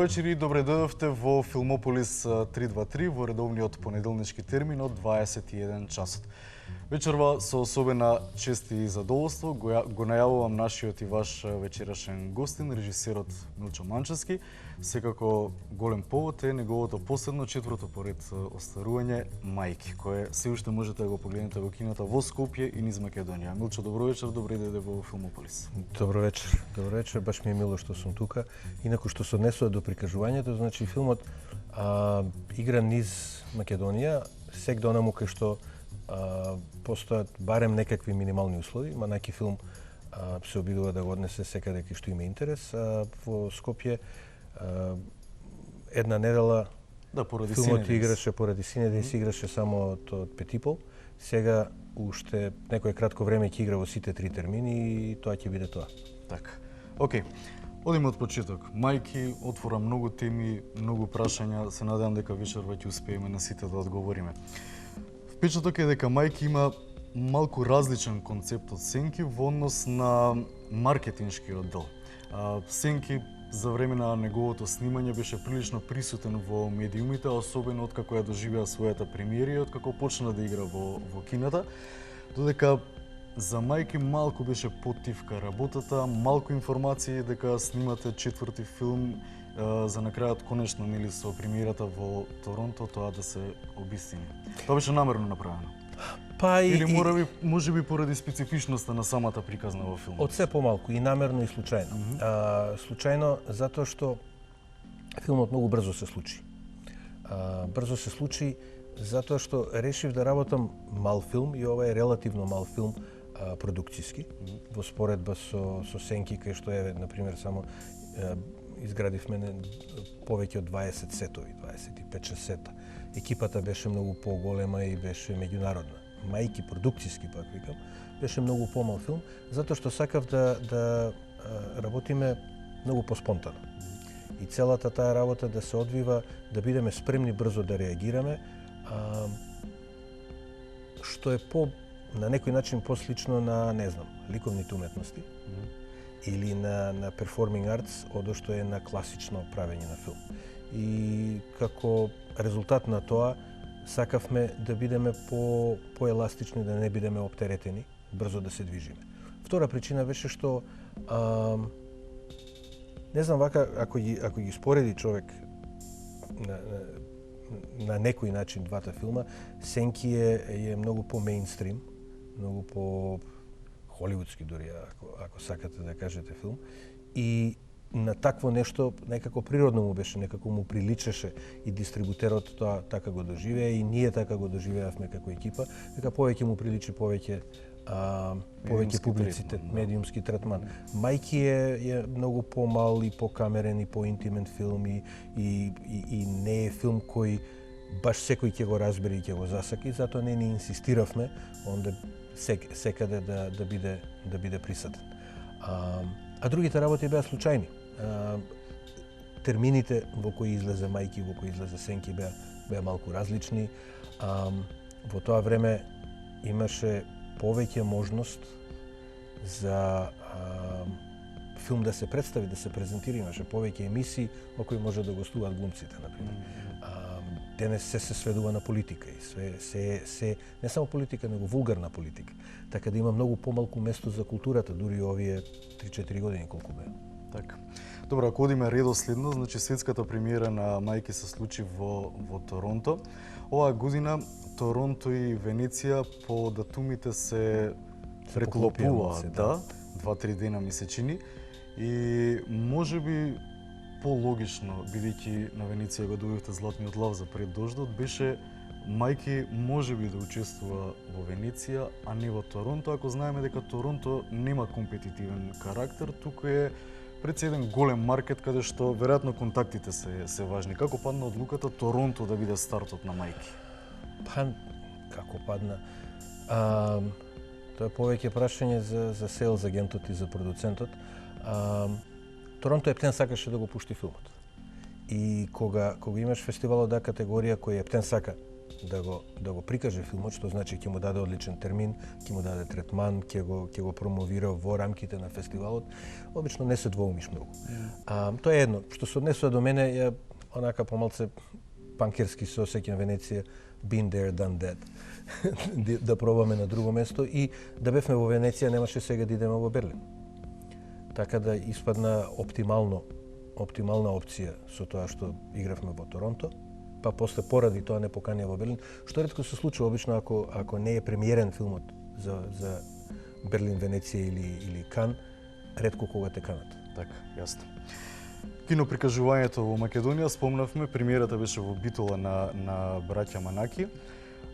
вечер и добре дојдовте во Филмополис 323 во редовниот понеделнички термин од 21 часот. Вечерва со особена чест и задоволство го најавувам нашиот и ваш вечерашен гостин, режисерот Милчо Манчевски. Секако голем повод е неговото последно четврто поред остарување Мајки, кое се уште можете да го погледнете во киното во Скопје и низ Македонија. Милчо, добро вечер, добре дојде во Филмополис. Добро вечер, баш ми е мило што сум тука. Инаку што се однесува до прикажувањето, значи филмот игра низ Македонија, сегде онаму кај што постојат барем некакви минимални услови, манајки филм се обидува да го однесе секаде кај што има интерес. Во Скопје една недела филмот играше поради Синедејс, играше само од Петипол. Сега уште некое кратко време ќе игра во сите три термини и тоа ќе биде тоа. Така. Океј. Одиме од почеток. Мајки отвора многу теми, многу прашања. Се надевам дека вечерва ќе успееме на сите да одговориме. Впечаток е дека Мајки има малку различен концепт од Сенки во однос на маркетиншкиот дел. Сенки за време на неговото снимање беше прилично присутен во медиумите, особено откако ја доживеа својата премиера и откако почна да игра во кината, додека за Мајки малку беше поттивка работата, малку информации дека снимате четврти филм, за на крајот конечно нели со премиерата во Торонто тоа да се обистини. Тоа беше намерно направено. Или можеби поради специфичноста на самата приказна во филмот. Од се помалку и намерно и случајно. Случајно затоа што филмот многу брзо се случи. Брзо се случи затоа што решив да работам мал филм и ова е релативно мал филм продукцијски, во споредба со Сенки, кај што е, например, само изградивме повеќе од 20 сетови, 25-6 сета. Екипата беше многу поголема и беше меѓународна. Мајки продукцијски, пак викам, беше многу помал филм, затоа што сакав да работиме многу поспонтано. И целата таа работа да се одвива, да бидеме спремни брзо да реагираме, што е на некој начин послично на, не знам, ликовните уметности или на performing arts, одо што е на класично правење на филм. И како резултат на тоа, сакавме да бидеме поеластични, да не бидеме оптеретени, брзо да се движиме. Втора причина беше што, не знам, вака, ако ги спореди човек на некој начин двата филма, Сенки е многу по-мейнстрим, многу по-холивудски дури, ако сакате да кажете филм. И на такво нешто некако природно му беше, некако му приличаше и дистрибутерот тоа така го доживеа и ние така го доживеавме како екипа, дека повеќе му приличи повеќе публицитет, медиумски третман. Мајки е многу помал и покамерен и поинтимен филм и не е филм кој баш секој ќе го разбере и ќе го засаки, затоа не ни инсистиравме онде секаде да биде присутен. А другите работи беа случајни. Термините во кои излезе Мајки, во кои излезе Сенки беа малку различни. Во тоа време имаше повеќе можност за филм да се представи, да се презентира, имаше повеќе емисии во кои може да гостуваат глумците, например. Денес се сведува на политика и се не само политика, него вулгарна политика. Така да има многу помалку место за културата, дури овие 3-4 години колку беа. Така. Добро, ако одиме редоследно, значи светската премиера на Мајки се случи во Торонто. Оваа година Торонто и Венеција по датумите се преклопуваат, да, 2-3 дена ми се чини. И можеби пологично, бидејќи на Венеција го добивте Златниот лав за пред дождот, беше Мајки можеби да учествува во Венеција, а не во Торонто, ако знаеме дека Торонто нема компетитивен карактер, туку е пред еден голем маркет каде што веројатно контактите се важни. Како падна одлуката Торонто да биде стартот на Мајки? Како падна? Тоа е повеќе прашање за селс агентот и за продуцентот. Торонто Ептен сакаше да го пушти филмот. И кога имаш фестивал од категорија кој Ептен сака да го прикаже филмот, што значи ќе му даде одличен термин, ќе му даде третман, ќе го промовира во рамките на фестивалот, обично не се двоумиш многу. Тоа е едно. Што се однесува до мене, ја онака помалце панкерски се осеќам Венеција, been there, done that. Да пробаме на друго место и да бевме во Венеција, немаше сега да идеме во Берлин. Така да испадна оптимална опција со тоа што игравме во Торонто, па после поради тоа не поканија во Берлин, што ретко се случува обично ако не е премиерен филмот за Берлин, Венеција или Кан, ретко кога те канат. Така, јасно. Киноприкажувањето во Македонија, спомнавме, премиерата беше во Битола на браќа Манаки.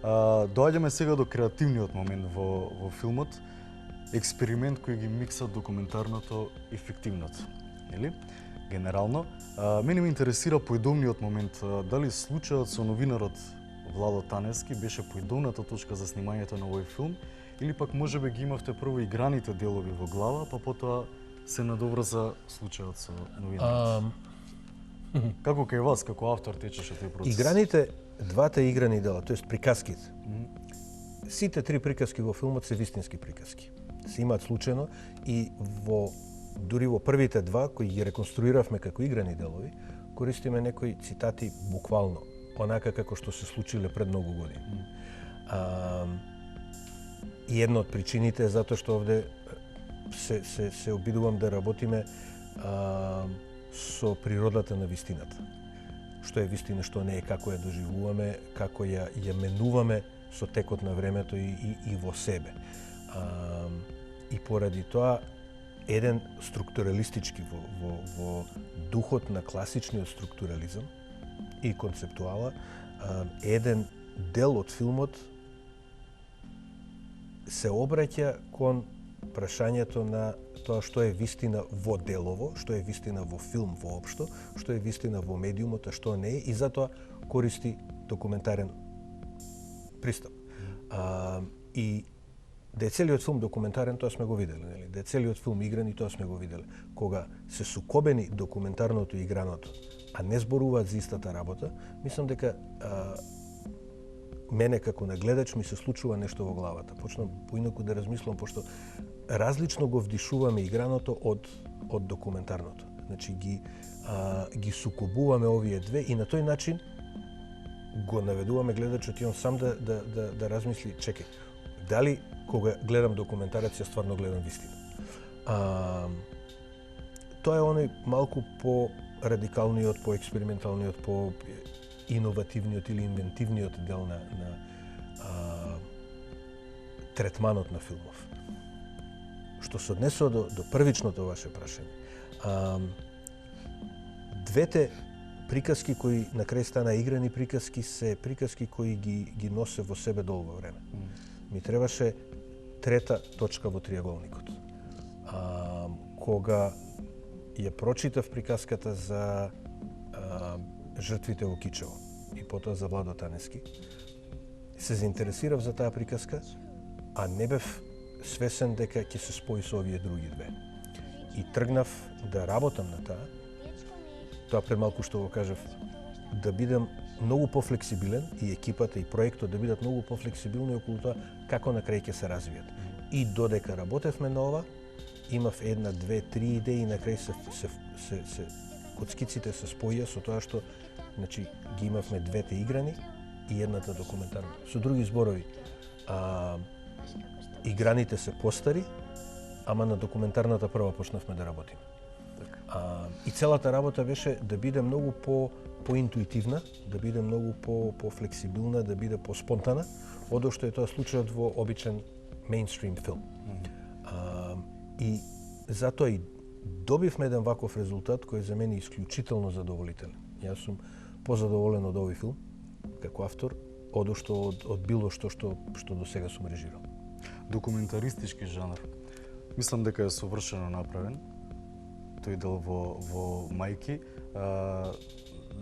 Доаѓаме сега до креативниот момент во филмот, експеримент кој ги микса документарното и фиктивното, нели? Генерално, мене ме интересира поидовниот момент, дали случајот со новинарот Владо Таневски беше поидовната точка за снимањето на овој филм, или пак можеби ги имавте прво играните делови во глава, па потоа се надоврза случајот со новинарот. Како кај вас, како автор, течеше тој процес? Играните, двата играни дела, тоест приказките. Сите три приказки во филмот се вистински приказки. Се имаат случајно и дури во првите два, кои ги реконструиравме како играни делови, користиме некои цитати буквално, онака како што се случиле пред многу години. И една од причините е затоа што овде се обидувам да работиме со природата на вистината. Што е вистина, што не е, како ја доживуваме, како ја менуваме со текот на времето и во себе. И поради тоа, еден структуралистички во духот на класичниот структурализам и концептуала, еден дел од филмот се обраќа кон прашањето на тоа што е вистина во делово, што е вистина во филм воопшто, што е вистина во медиумот, а што не е, и затоа користи документарен пристап. И да е целиот филм документарен, тоа сме го виделе, нели? Да е целиот филм игран, и тоа сме го виделе. Кога се сукобени документарното и играното, а не зборуваат за истата работа, мислам дека мене како нагледач ми се случува нешто во главата. Почнам поинаку да размислам, пошто различно го вдишуваме играното од документарното. Значи ги сукобуваме овие две и на тој начин го наведуваме гледачот и он сам да размисли, чекај, дали кога гледам документарец ја стварно гледам вистина. Тоа е оној малку по-радикалниот, по-експерименталниот, по-иновативниот или инвентивниот дел на третманот на филмов. Што се однесува до првичното ваше прашање. Двете приказки кои на крај стана играни приказки се приказки кои ги носе во себе долго време. Ми требаше трета точка во триаголникот. Кога ја прочитав приказката за жртвите во Кичево и потоа за Владо Таневски, се заинтересирав за таа приказка, а не бев свесен дека ќе се спои со овие други две. И тргнав да работам на тоа пред малку што го кажав, да бидам многу пофлексибилен и екипата и проектот да бидат многу пофлексибилни околу тоа како на крај ќе се развијат. И додека работевме на ова, имав една, две, три идеи и на крај се коцкиците се споија со тоа што значи ги имавме двете играни и едната документарна. Со други зборови, играните се постари, ама на документарната прва почнавме да работиме. И целата работа беше да биде многу поинтуитивна, да биде многу пофлексибилна, да биде поспонтана, од што е тоа случајот во обичен мејнстрим филм. И затоа и добивме еден ваков резултат кој за мене е исклучително задоволителен. Јас сум позадоволен од овој филм како автор од било што до сега сум режирал. Документаристички жанр. Мислам дека е совршено направен тој дел во Мајки.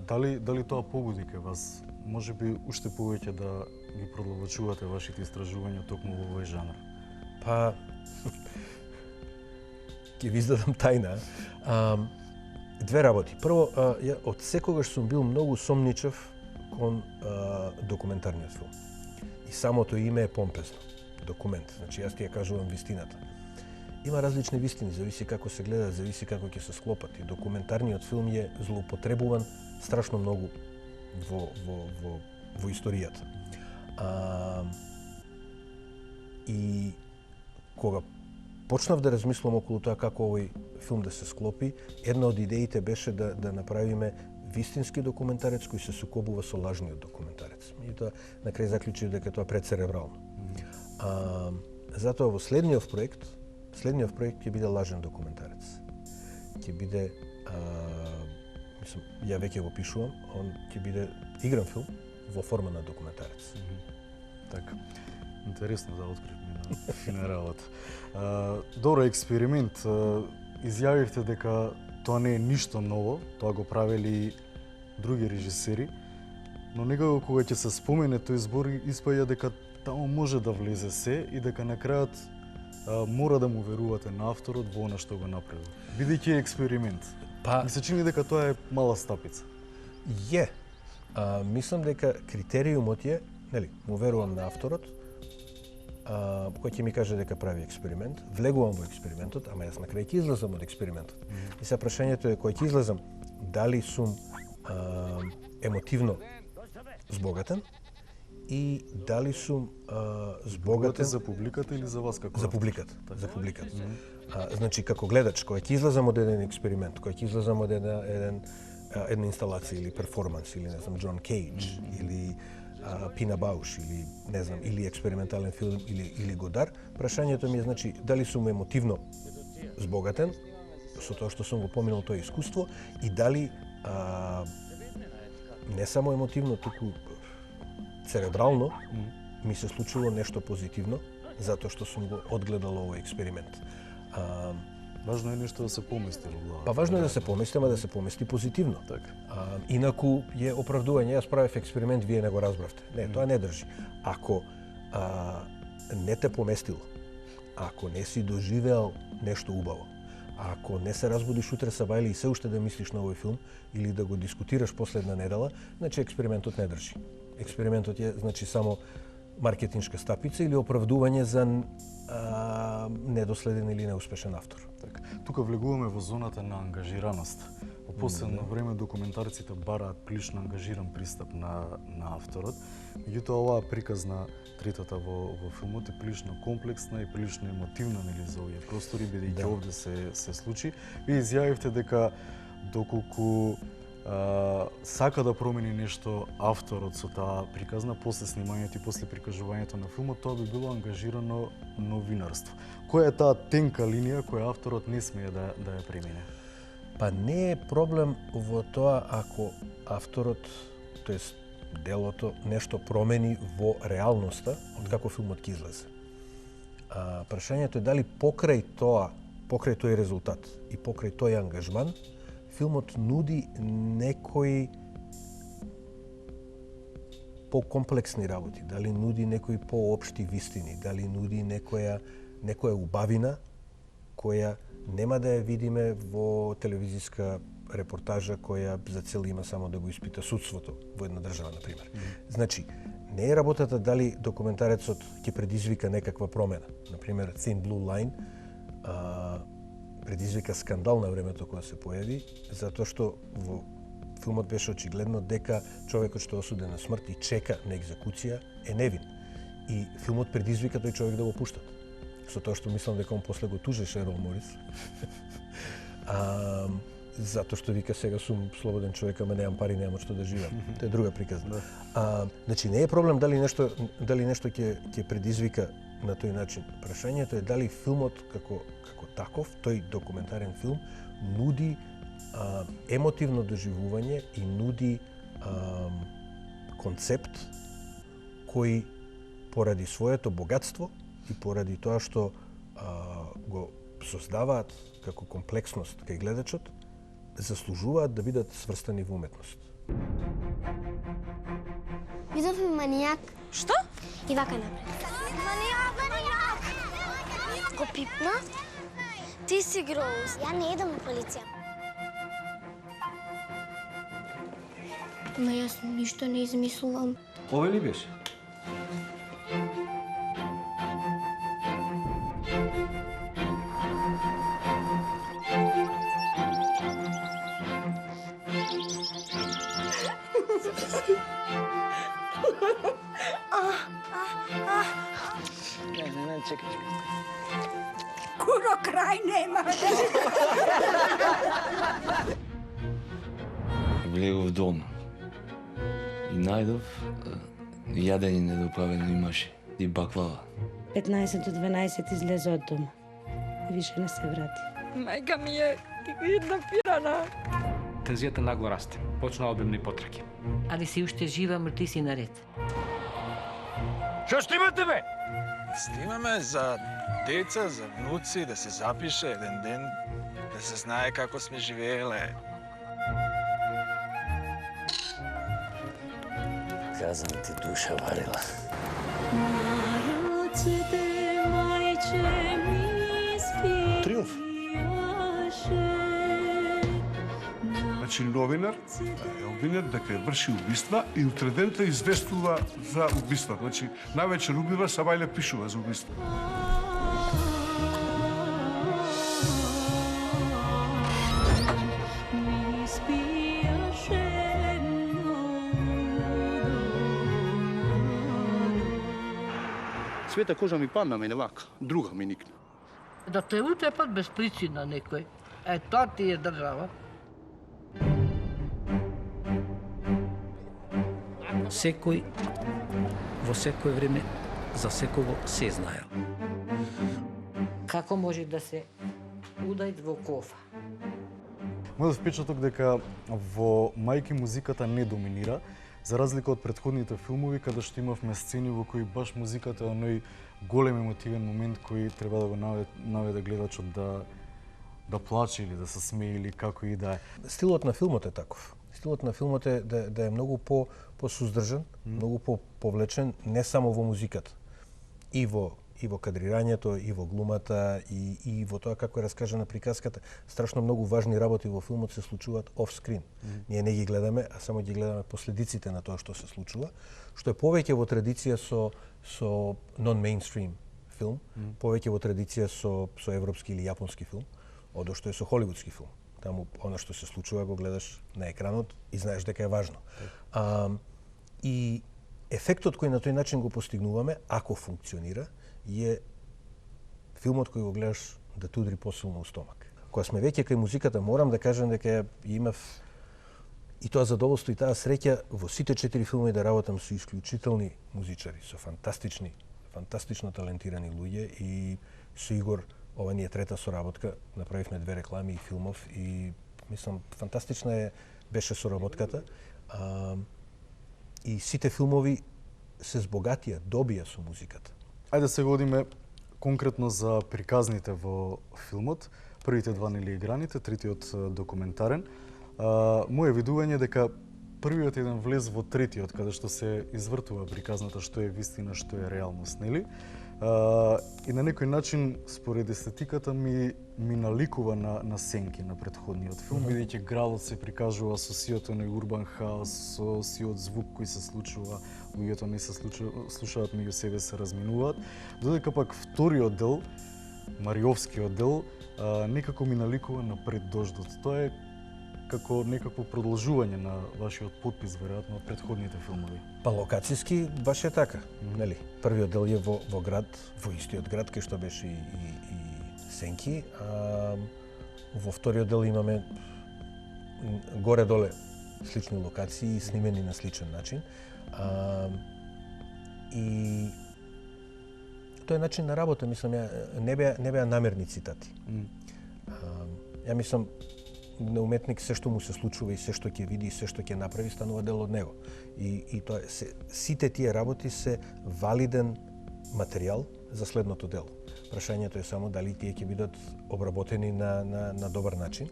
Дали тоа погоди кај вас? Може би уште повеќе да ги продолбочувате вашите истражувања токму во овој жанр? Па ќе ви издадам тајна. Две работи. Прво, од секогаш сум бил многу сомничав кон документарниот филм. И самото име е помпезно. Документ. Значи јас ти ја кажувам вистината. Има различни вистини, зависи како се гледа, зависи како ќе се склопат. И документарниот филм е злоупотребуван страшно многу во историјата. И кога почнав да размислам околу тоа како овој филм да се склопи, една од идеите беше да направиме вистински документарец кој се сукобува со лажниот документарец. Меѓутоа, на крај заклучив дека тоа прецеребрално. Затоа во следниот проект ќе биде лажен документарец. Ќе биде, ја веќе го пишувам, он ќе биде игран филм во форма на документарец. Така. Интересно да откривме на фина работа. Добро, експеримент. Изјавивте дека тоа не е ништо ново, тоа го правели други режисери, но некако кога ќе се спомене тој збор, испаѓа дека таму може да влезе се и дека на крајот мора да му верувате на авторот во она што го направил. Бидејќи експеримент. Ми се чини дека тоа е мала стапица. Мислам дека критериумот е, нели, му верувам на авторот, кој ќе ми каже дека прави експеримент, влегувам во експериментот, ама јас на крај ќе излезам од експериментот. И се прашањето е кој ќе излезам, дали сум емотивно збогатен и дали сум збогатен за публиката или за вас како? За публиката, за публиката. Значи како гледач кој ќе излезам од еден експеримент, кој ќе излезам од една инсталација или перформанс или не знам Џон Кейдж или Пина Бауш или не знам или експериментален филм или Годар, прашањето ми е значи дали сум емотивно збогатен со тоа што сум го поминал тоа искуство и дали не само емотивно, туку церебрално ми се случило нешто позитивно затоа што сум го одгледал овој експеримент. Важно е нешто да се помести во главата. Па важно е да се помести, ама да се помести позитивно. Така. Инаку е оправдување, јас правев експеримент, вие не го разбравте. Не, тоа не држи. Ако не те поместило, ако не си доживеал нешто убаво, ако не се разбудиш утре сабајле и се уште да мислиш на овој филм или да го дискутираш последна недела, значи експериментот не држи. Експериментот е значи само маркетиншка стапица или оправдување за недоследен или неуспешен автор. Така. Тука влегуваме во зоната на ангажираност. Во последно време документарците бараат прилично ангажиран пристап на авторот. Меѓутоа оваа приказна третата во филмот е прилично комплексна и прилично емотивна нели за овие простори, бидејќи овде се случи. Вие изјавивте дека доколку сака да промени нешто авторот со таа приказна, после снимањето и после прикажувањето на филмот, тоа би било ангажирано новинарство. Која е таа тенка линија која авторот не смее да ја премине? Па не е проблем во тоа ако авторот, тоест делото, нешто промени во реалноста од како филмот ќе излезе. Прашањето е дали покрај тој резултат и покрај тој ангажман, филмот нуди некои по-комплексни работи, дали нуди некои по-општи вистини, дали нуди некоја убавина која нема да ја видиме во телевизиска репортажа која за цел има само да го испита судството во една држава, например. Значи, не е работата дали документарецот ќе предизвика некаква промена. Например, Thin Blue Line предизвика скандал на времето кога се појави, затоа што во филмот беше очигледно дека човекот што е осуден на смрт и чека на екзекуција е невин. И филмот предизвика тој човек да го пуштат. Со тоа што мислам дека он после го тужеше Ерол Морис. Затоа што вика сега сум слободен човек, ама немам пари, немам што да живеам. Тоа е друга приказна. Значи не е проблем дали нешто ќе предизвика на тој начин. Прашањето е дали филмот како таков, тој документарен филм нуди емотивно доживување и нуди концепт кој поради своето богатство и поради тоа што го создаваат како комплексност кај гледачот, заслужуваат да бидат сврстани во уметност. Видовме манијак. Што? И вака напред. Манијак! Го пипна. Ти си Гроус. Ја не едам на полиција. Ама јас ништо не измислувам. Овој ли беше? Не, чекай. Куро крај нема. Влегов дом и најдов јадење недоправено имаше и баклава. 15 до 12 излезе од дома и више не се врати. Мајка ми е една пирана. Тензијата нагло расте. Почна обимни потраки. Ali si уште жива, мрти си наред. Што имате, бе? Снимаме за деца, за внуци, да се запише еден ден, да се знае како сме живееле. Казам ти, душа варила. Триумф. Значи, новинар е обвинет дека врши убиства и утредента известува за убиства. Значи, навечер убива, сабајле пишува за убиства. Света кожа ми падна, мене вака, друга ми никна. Да те утепат без причина некој. Тоа ти е држава. Секој во секое време за секого се знаел. Како може да се удај во кофа? Мојот впечаток дека во Мајки музиката не доминира, за разлика од претходните филмови каде што имавме сцени во кои баш музиката е оној голем емотивен момент кој треба да го наведе гледачот да плаче или да се смее или како и да е. Стилот на филмот е таков. Стилот на филмот е да е многу посуздржан, многу повлечен не само во музиката, и во кадрирањето, и во глумата, и во тоа како е раскажана приказката. Страшно многу важни работи во филмот се случуваат оф-скрин. Ние не ги гледаме, а само ги гледаме последиците на тоа што се случува, што е повеќе во традиција со non-mainstream филм, повеќе во традиција со европски или јапонски филм, одо што е со холивудски филм. Таму она што се случува го гледаш на екранот и знаеш дека е важно. И ефектот кој на тој начин го постигнуваме, ако функционира, е филмот кој го гледаш да те удри посилно у стомак. Кога сме веќе кај музиката, морам да кажам дека имав и тоа задоволство и таа среќа во сите 4 филми да работам со исклучителни музичари, со фантастично талентирани луѓе и со Игор, ова ни е трета соработка, направивме 2 реклами и филмов и мислам фантастична беше соработката. И сите филмови се збогатија, добија со музиката. Ајде сега одиме конкретно за приказните во филмот. Првите 2 нели играните, третиот документарен. Моје видување е дека првиот еден влез во третиот, каде што се извртува приказната што е вистина, што е реалност, нели? И на некој начин, според естетиката ми наликува на сенки на претходниот филм, бидејќи градот се прикажува со сиот оној урбан хаос, со сиот звук кој се случува, луѓето не се слушаат меѓу себе, се разминуваат, додека пак вториот дел, Мариовскиот дел, некако ми наликува на пред дождот. Тоа е како некакво продолжување на вашиот подпис, веројатно, од претходните филмови. Па локацијски баш е така, нели? Првиот дел е во град, во истиот град кај што беше и Сенки, а во вториот дел имаме горе-доле слични локации, снимени на сличен начин. И тој е начин на работа, мислам, не беа намерни цитати. Ја мислам, на уметник се што му се случува и се што ќе види и се што ќе направи станува дел од него. И тоа сите тие работи се валиден материјал за следното дело. Прашањето е само дали тие ќе бидат обработени на добар начин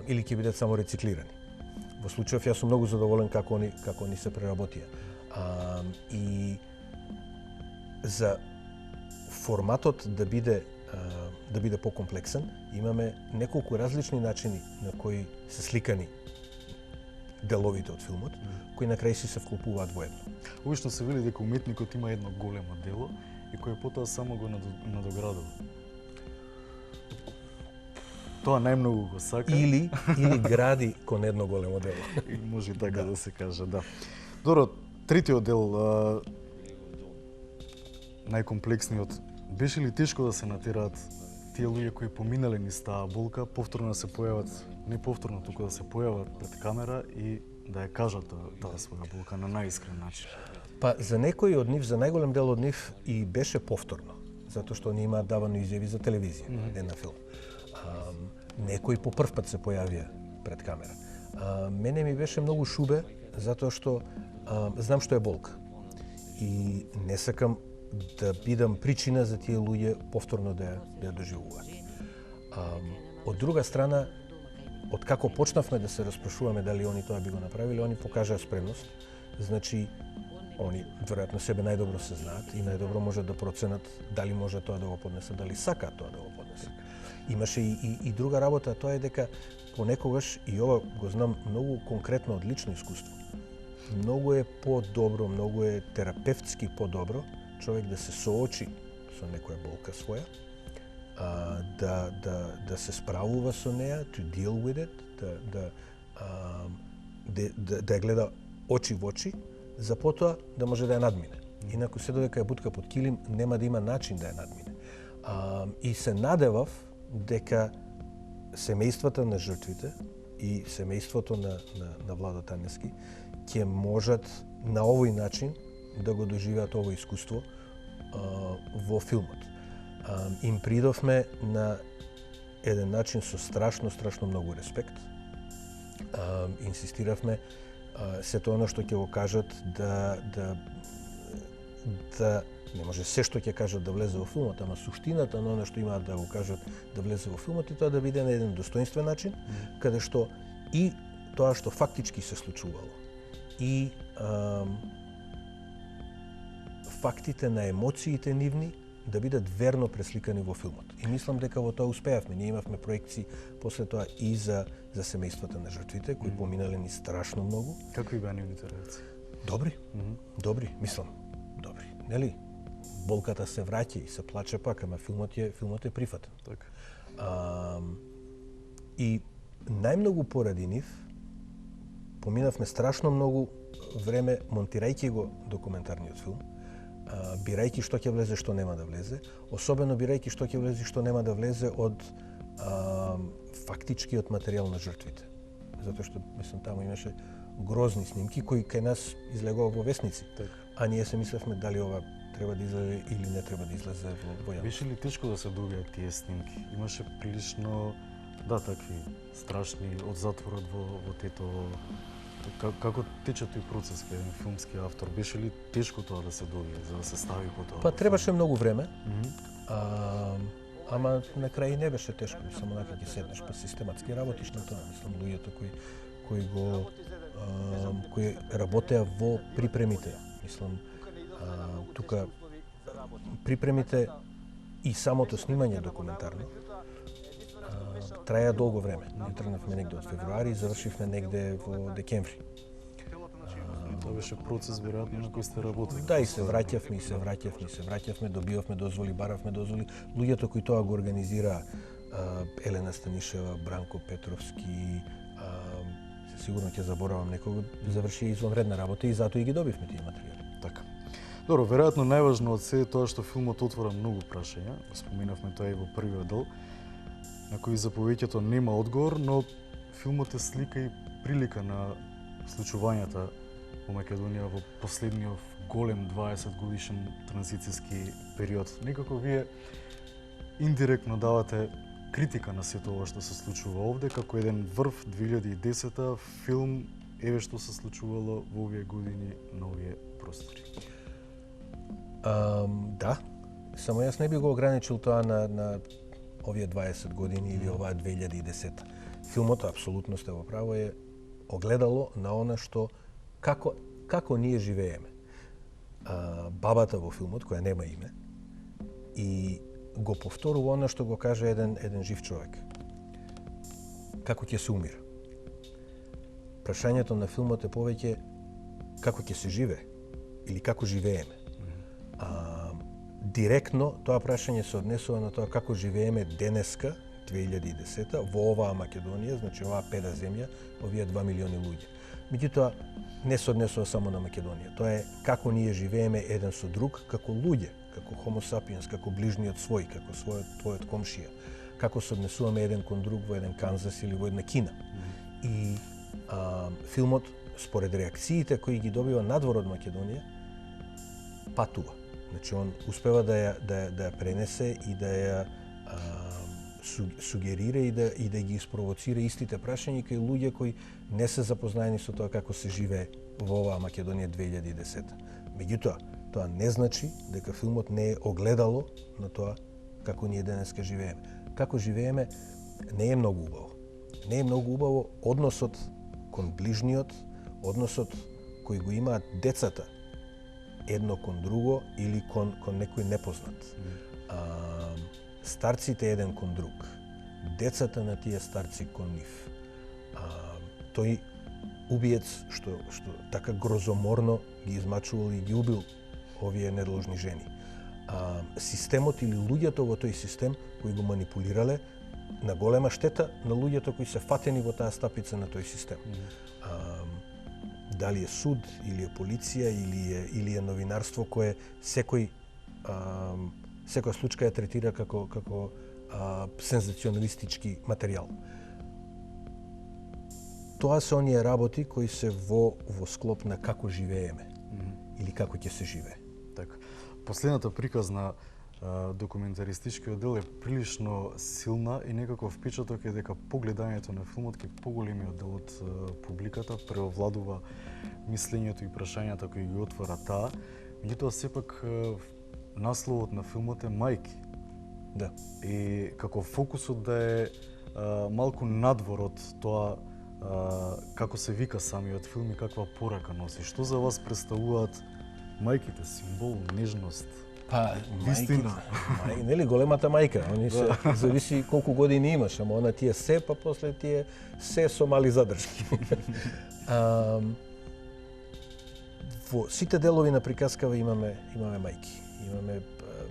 или ќе бидат само рециклирани. Во случајов јас сум многу задоволен како они се преработија. И за форматот да биде покомплексен, имаме неколку различни начини на кои се сликани деловите од филмот, кои на крај си се вклопуваат во едно. Обично се вели дека уметникот има едно големо дело и кој потоа само го надоградува. Тоа најмногу го сака. Или гради кон едно големо дело. И може така да се каже, да. Добро, третиот дел, најкомплексниот, беше ли тешко да се натераат тие луѓе кои поминале низ таа болка, повторно да се појават, не повторно, туку да се појават пред камера и да ја кажат таа своја болка на најискрен начин? Па за некои од нив, за најголем дел од нив и беше повторно, затоа што они имаат давано изјави за телевизија, не на филм. Некои по прв пат се појавија пред камера. Мене ми беше многу шубе, затоа што знам што е болка. И не сакам да бидам причина за тие луѓе повторно да ја доживуваат. Од друга страна, од како почнавме да се распрашуваме дали они тоа би го направиле, они покажаа спремност. Значи, они веројатно себе најдобро се знаат и најдобро можат да проценат дали може тоа да го поднесат, дали сакаат тоа да го поднесат. Имаше и друга работа, тоа е дека понекогаш, и ова го знам многу конкретно од лично искуство, многу е по-добро, многу е терапевтски по-добро човек да се соочи со некоја болка своја, да се справува со неа, to deal with it, да ја гледа очи во очи, за потоа да може да ја надмине. Инаку се додека ја бутка под килим, нема да има начин да ја надмине. И се надевав дека семејствата на жртвите и семејството на Владо Таневски ќе можат на овој начин да го доживеат ово искуство во филмот. Им придовме на еден начин со страшно многу респект. Инсистиравме сето оно што ќе го кажат да не може се што ќе кажат да влезе во филмот, ама суштината на оно што имаат да го кажат да влезе во филмот и тоа да биде на еден достоинствен начин, каде што и тоа што фактички се случувало и фактите на емоциите нивни да бидат верно пресликани во филмот. И мислам дека во тоа успеавме. Ние имавме проекции после тоа и за семејствата на жртвите, кои поминале ни страшно многу. Какви беа нивните реакции? Добри, мислам, добри. Нели? Болката се враќа и се плаче пак, ама филмот е прифатен. Така. И најмногу поради нив поминавме страшно многу време монтирајќи го документарниот филм, бирајќи што ќе влезе, што нема да влезе, особено бирајќи што ќе влезе и што нема да влезе од фактичкиот материјал на жртвите. Затоа што, мислам, таму имаше грозни снимки кои кај нас излегува во весници. А ние се мислевме дали ова треба да излезе или не треба да излезе во јавност. Беше ли тешко да се добијат тие снимки? Имаше прилично, такви страшни од затворот во Тетово. Како тече тој процес кај еден филмски автор? Беше ли тешко тоа да се добие, за да се стави потоа? Па требаше многу време, ама на крај не беше тешко, само онака ќе седнеш па систематски работиш на тоа. Мислам, луѓето кои работеа во припремите. Мислам, тука припремите и самото снимање документарно траја долго време. Ние тргнавме негде од февруари и завршивме негде во декември. Тоа беше процес веројатно на кој сте работели. Да, и се враќавме, добивавме дозволи, баравме дозволи. Луѓето кои тоа го организираа, Елена Станишева, Бранко Петровски, сигурно ќе заборавам некого, заврши извонредна работа и затоа и ги добивме тие материјали. Така. Добро, веројатно најважно од се е тоа што филмот отвора многу прашања. Споменавме тоа и во првиот дел, на кои за повеќето нема одговор, но филмот е слика и прилика на случувањата во Македонија во последниот голем 20 годишен транзицијски период. Некако вие индиректно давате критика на сето ова што се случува овде, како еден врв 2010-та филм еве што се случувало во овие години на овие простори. Да, само јас не би го ограничил тоа на овие 20 години или оваа 2010. Филмот, апсолутно сте во право, е огледало на она што како ние живееме. Бабата во филмот, која нема име, и го повторува она што го каже еден жив човек. Како ќе се умира. прашањето на филмот е повеќе како ќе се живее или како живееме. Директно тоа прашање се однесува на тоа како живееме денеска, 2010 во оваа Македонија, значи оваа педа земја, овие 2 милиони луѓе. Меѓутоа, не се однесува само на Македонија. Тоа е како ние живееме еден со друг, како луѓе, како Homo sapiens, како ближниот свој, како твојот комшија, како се однесуваме еден кон друг во еден Канзас или во една Кина. И филмот, според реакциите кои ги добива надвор од Македонија, патува. Значи, он успева да ја пренесе и да ја сугерира и да ги испровоцира истите прашања кај луѓе кои не се запознаени со тоа како се живее во оваа Македонија 2010. Меѓутоа, тоа не значи дека филмот не е огледало на тоа како ние денеска живееме. Како живееме не е многу убаво. Не е многу убаво односот кон ближниот, односот кој го имаат децата едно кон друго или кон некој непознат. Старците еден кон друг, децата на тие старци кон нив. Тој убиец што така грозоморно ги измачувал и ги убил овие недложни жени. Системот или луѓето во тој систем кои го манипулирале на голема штета на луѓето кои се фатени во таа стапица на тој систем. Дали е суд, или е полиција, или е новинарство кое секоја случка ја третира како сензационалистички материјал. Тоа се оние работи кои се во склоп на како живееме или како ќе се живее. Така. Последната приказна документаристичкиот дел е прилично силна и некако впечаток е дека погледањето на филмот кај поголемиот дел од публиката преовладува мислењето и прашањата кои ги отвора таа. Меѓутоа сепак насловот на филмот е мајки. Да. И како фокусот да е малку надвор од тоа како се вика самиот филм и каква порака носи. Што за вас представуваат мајките? Символ, нежност, вистина? Нели, големата мајка. Они се зависи колку години имаш, ама она ти е се, па после ти е се со мали задршки. Во сите делови на приказкава имаме мајки. Имаме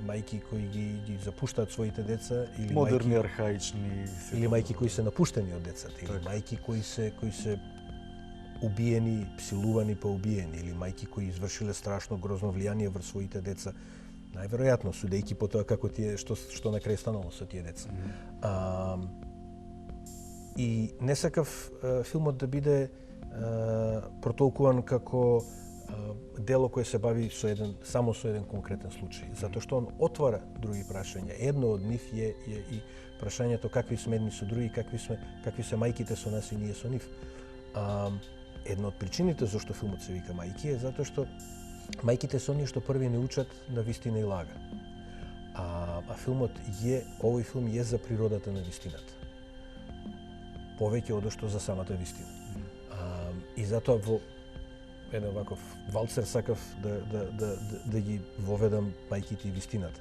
мајки кои ги запуштаат своите деца или модерни, архаични, или мајки кои се напуштени од децата, или мајки кои се убиени, псилувани па убиени, или мајки кои извршиле страшно грозно влијание врз своите деца. Најверојатно, судејќи по тоа како што на крај станало со тие деца. И не сакав филмот да биде протолкуван како дело кое се бави само со еден конкретен случај, затоа што он отвара други прашања. Едно од нив е и прашањето какви сме едни со други, какви се мајките со нас и ние со нив. Една од причините зашто филмот се вика Мајки е затоа што мајките се оние што први не учат на вистина и лага. Овој филм е за природата на вистината. Повеќе од што за самата вистина. И затоа во еден ваков валцер сакав да ги воведам мајките и вистината.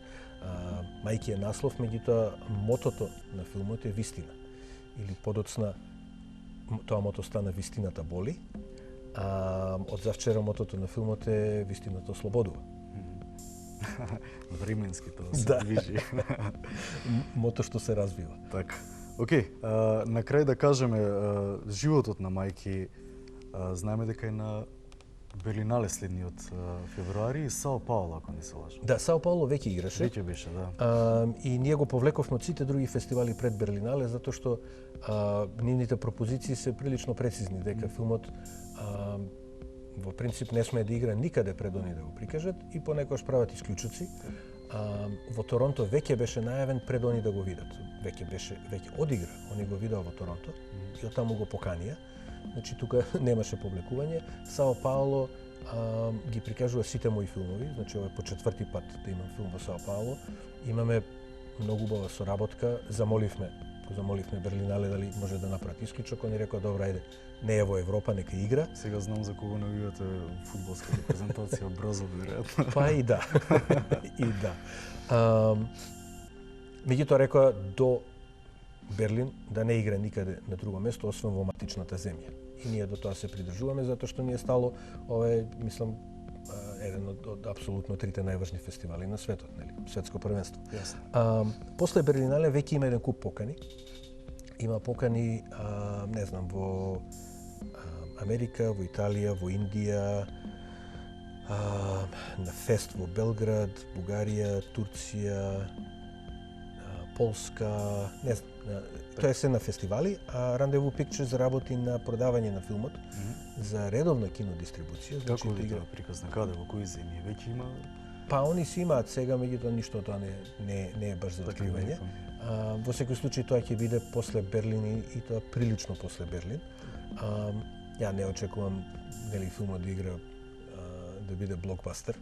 Мајки е наслов, меѓутоа мотото на филмот е вистина. Или подоцна тоа мото стана вистината боли, од завчера мотото на филмот е вистината ослободува. Временски тоа се движи. Мото што се развива. Така. Океј, на крај да кажеме животот на мајки. Знаеме дека е на Берлинале следниот февруари и Сао Пауло, ако не се лажам. Да, Сао Пауло веќе играше. Веќе беше, да. И ние го повлековме од сите други фестивали пред Берлинале, затоа што нивните пропозиции се прилично прецизни, дека филмот во принцип не сме да игра никаде пред они да го прикажат и понекогаш прават исклучоци. Во Торонто веќе беше најавен пред они да го видат. Веќе одигра, они го видеа во Торонто и оттаму го поканија. Значи тука немаше повлекување. Сао Пауло ги прикажува сите мои филмови, значи ова е по четврти пат да имам филм во Сао Пауло. Имаме многу убава соработка, замоливме Берлинале дали може да направи исклучок, они рекоа добро, ајде, не е во Европа, нека игра. Сега знам за кого навивате фудбалската презентација, Бразил, веројатно. Па и да. И да. Меѓутоа рекоа до Берлин да не игра никаде на друго место, освен во матичната земја. и ние до тоа се придржуваме затоа што ни е стало ова е, мислам, еден од апсолутно трите најважни фестивали на светот, нели? Светско првенство. После Берлинале веќе има еден куп покани. Има покани, не знам, во Америка, во Италија, во Индија, на фест во Белград, Бугарија, Турција, Полска, не знам, тоа е се на фестивали, а Рандеву Пикчерс работи на продавање на филмот за редовна кинодистрибуција. Како ви тоа приказна? Каде, во кои земји? Веќе има? Па они си имаат сега, меѓутоа ништо тоа не е баш за откривање. Во секој случај тоа ќе биде после Берлин и тоа прилично после Берлин. Ја не очекувам нели филмот да игра да биде блокбастер,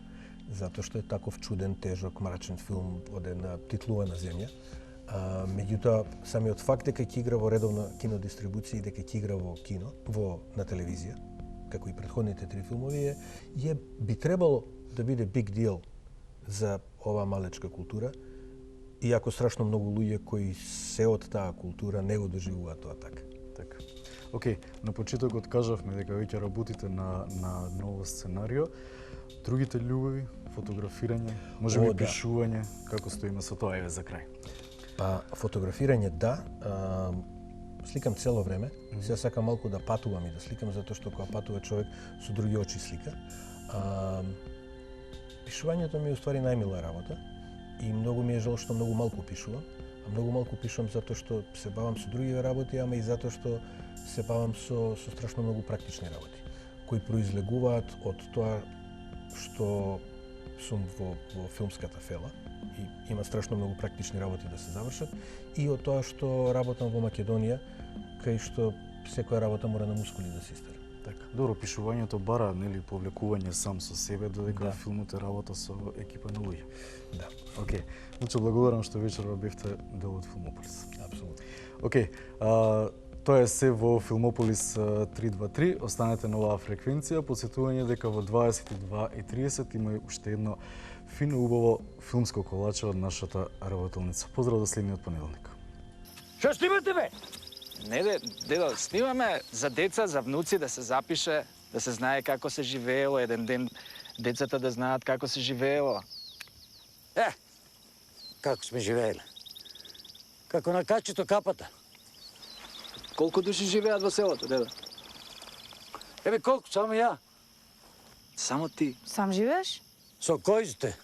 затоа што е таков чуден, тежок, мрачен филм од една титлувана земја. Меѓутоа, самиот факт дека ќе игра во редовна кинодистрибуција и дека ќе игра во кино, на телевизија, како и претходните три филмови, би требало да биде big deal за оваа малечка култура, иако страшно многу луѓе кои се од таа култура не го доживуваат тоа така. Океј, на почетокот кажавме дека веќе работите на ново сценарио. Другите љубови, фотографирање, можеби пишување, како стоиме со тоа, еве за крај? Па, фотографирање да, сликам цело време, сега сакам малку да патувам и да сликам, затоа што кога патува човек со други очи слика. Пишувањето ми е уствари најмила работа и многу ми е жал што многу малку пишувам, а многу малку пишувам затоа што се бавам со други работи, ама и затоа што се бавам со страшно многу практични работи, кои произлегуваат од тоа што сум во филмската фела и има страшно многу практични работи да се завршат и од тоа што работам во Македонија, кај што секоја работа мора на мускули да се истера. Така. Добро, пишувањето бара, нели, повлекување сам со себе, додека филмот е работа со екипа на луѓе. Да. Океј. Значи, благодарам што вечерва бевте дел од Филмополис. Апсолутно. Океј. Тоа е се во Филмополис 323. Останете на оваа фреквенција. Потсетување дека во 22:30 има уште едно фино убаво филмско колаче од нашата работелница. Поздрав до следниот понеделник. Што снимате, бе? Не, дедо, снимаме за деца, за внуци да се запише, да се знае како се живеело, еден ден децата да знаат како се живеело. Како сме живеели? Како на качето капата. Колку души живеат во селото, дедо? Колку, само ја. Само ти. Сам живееш? Со кој сте?